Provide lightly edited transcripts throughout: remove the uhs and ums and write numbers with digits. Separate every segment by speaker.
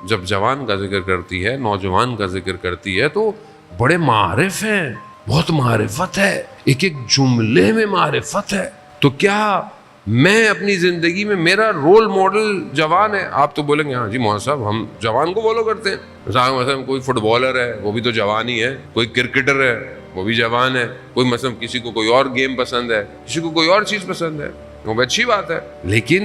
Speaker 1: جب جوان کا ذکر کرتی ہے، نوجوان کا ذکر کرتی ہے تو بڑے معارف ہیں، بہت معرفت ہے، ایک ایک جملے میں معرفت ہے۔ تو کیا میں اپنی زندگی میں میرا رول ماڈل جوان ہے؟ آپ تو بولیں گے ہاں جی مولانا صاحب ہم جوان کو فالو کرتے ہیں، مثلا کوئی فٹ بالر ہے وہ بھی تو جوان ہی ہے، کوئی کرکٹر ہے وہ بھی جوان ہے، کوئی مثلا کسی کو کوئی اور گیم پسند ہے، کسی کو کوئی اور چیز پسند ہے، وہ بھی اچھی بات ہے۔ لیکن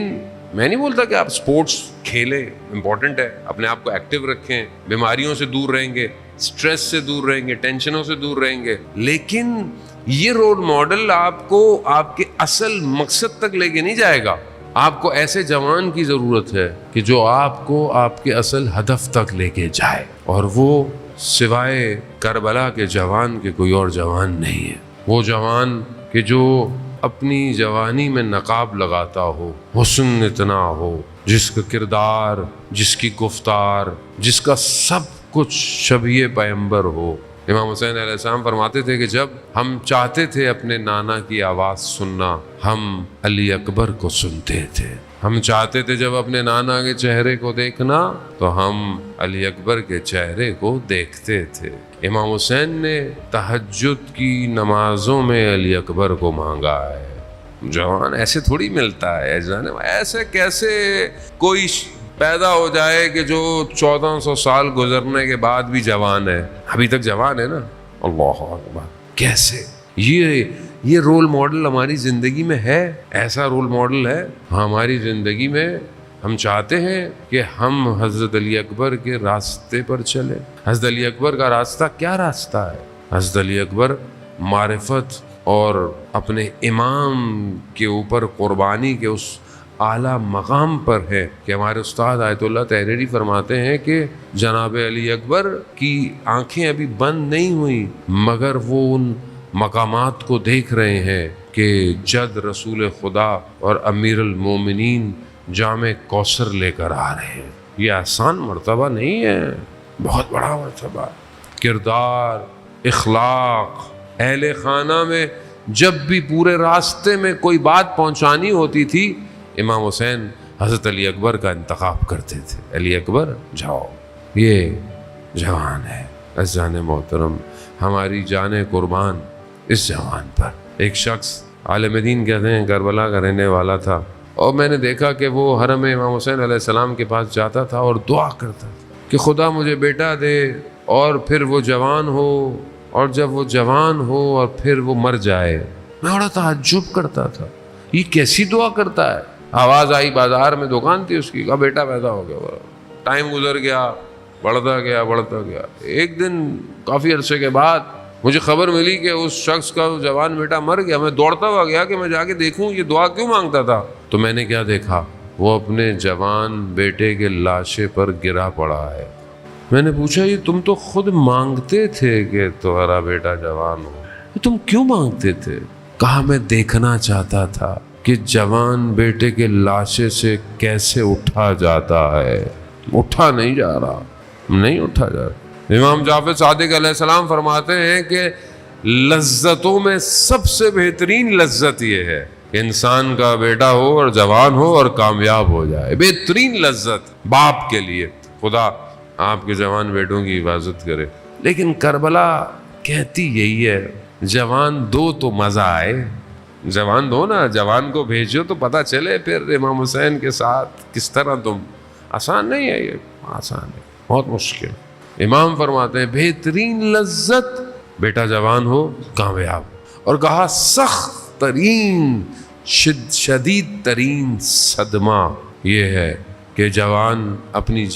Speaker 1: میں نہیں بولتا کہ آپ سپورٹس کھیلیں، امپورٹنٹ ہے، اپنے آپ کو ایکٹیو رکھیں، بیماریوں سے دور رہیں گے، سٹریس سے دور رہیں گے، ٹینشنوں سے دور رہیں گے، لیکن یہ رول ماڈل آپ کو آپ کے اصل مقصد تک لے کے نہیں جائے گا۔ آپ کو ایسے جوان کی ضرورت ہے کہ جو آپ کو آپ کے اصل ہدف تک لے کے جائے، اور وہ سوائے کربلا کے جوان کے کوئی اور جوان نہیں ہے۔ وہ جوان کہ جو اپنی جوانی میں نقاب لگاتا ہو، حسن اتنا ہو، جس کا کردار، جس کی گفتار، جس کا سب کچھ شبیہ پیغمبر ہو۔ امام حسین علیہ السلام فرماتے تھے کہ جب ہم چاہتے تھے اپنے نانا کی آواز سننا، ہم علی اکبر کو سنتے تھے۔ ہم چاہتے تھے جب اپنے نانا کے چہرے کو دیکھنا تو ہم علی اکبر کے چہرے کو دیکھتے تھے۔ امام حسین نے تہجد کی نمازوں میں علی اکبر کو مانگا ہے۔ جوان ایسے تھوڑی ملتا ہے، ایسے کیسے کوئی پیدا ہو جائے کہ جو 1400 سال گزرنے کے بعد بھی جوان ہے، ابھی تک جوان ہے نا؟ اللہ اکبر! کیسے یہ رول ماڈل ہماری زندگی میں ہے؟ ایسا رول ماڈل ہے ہماری زندگی میں؟ ہم چاہتے ہیں کہ ہم حضرت علی اکبر کے راستے پر چلیں۔ حضرت علی اکبر کا راستہ کیا راستہ ہے؟ حضرت علی اکبر معرفت اور اپنے امام کے اوپر قربانی کے اس اعلیٰ مقام پر ہے کہ ہمارے استاد آیت اللہ تحریری فرماتے ہیں کہ جناب علی اکبر کی آنکھیں ابھی بند نہیں ہوئی مگر وہ ان مقامات کو دیکھ رہے ہیں کہ جد رسول خدا اور امیر المومنین جامع کوثر لے کر آ رہے ہیں۔ یہ آسان مرتبہ نہیں ہے، بہت بڑا مرتبہ۔ کردار، اخلاق، اہل خانہ میں جب بھی پورے راستے میں کوئی بات پہنچانی ہوتی تھی، امام حسین حضرت علی اکبر کا انتخاب کرتے تھے۔ علی اکبر جاؤ، یہ جوان ہے۔ عزیزان محترم، ہماری جانیں قربان اس جوان پر۔ ایک شخص عالم دین کہتے ہیں کربلا کا رہنے والا تھا، اور میں نے دیکھا کہ وہ حرم امام حسین علیہ السلام کے پاس جاتا تھا اور دعا کرتا تھا کہ خدا مجھے بیٹا دے، اور پھر وہ جوان ہو، اور جب وہ جوان ہو اور پھر وہ مر جائے۔ میں بڑا تعجب کرتا تھا، یہ کیسی دعا کرتا ہے؟ آواز آئی، بازار میں دکان تھی اس کی، کہا بیٹا پیدا ہو گیا۔ ٹائم گزر گیا، بڑھتا گیا۔ ایک دن کافی عرصے کے بعد مجھے خبر ملی کہ اس شخص کا جوان بیٹا مر گیا۔ میں دوڑتا ہوا گیا کہ میں جا کے دیکھوں یہ دعا کیوں مانگتا تھا۔ تو میں نے کیا دیکھا، وہ اپنے جوان بیٹے کے لاشے پر گرا پڑا ہے۔ میں نے پوچھا یہ تم تو خود مانگتے تھے کہ تمہارا بیٹا جوان ہو، تم کیوں مانگتے تھے؟ کہا میں دیکھنا چاہتا تھا کہ جوان بیٹے کے لاشے سے کیسے اٹھا جاتا ہے۔ اٹھا نہیں جا رہا۔ امام جعفر صادق علیہ السلام فرماتے ہیں کہ لذتوں میں سب سے بہترین لذت یہ ہے کہ انسان کا بیٹا ہو اور جوان ہو اور کامیاب ہو جائے۔ بہترین لذت باپ کے لیے۔ خدا آپ کے جوان بیٹوں کی حفاظت کرے۔ لیکن کربلا کہتی یہی ہے، جوان دو تو مزہ آئے۔ جوان دو نا، جوان کو بھیجو تو پتہ چلے پھر امام حسین کے ساتھ کس طرح تم۔ آسان نہیں ہے، یہ آسان ہے، بہت مشکل۔ امام فرماتے ہیں بہترین لذت بیٹا جوان ہو، کامیاب۔ اور کہا سخت ترین شدید ترین صدمہ یہ ہے کہ جوان اپنی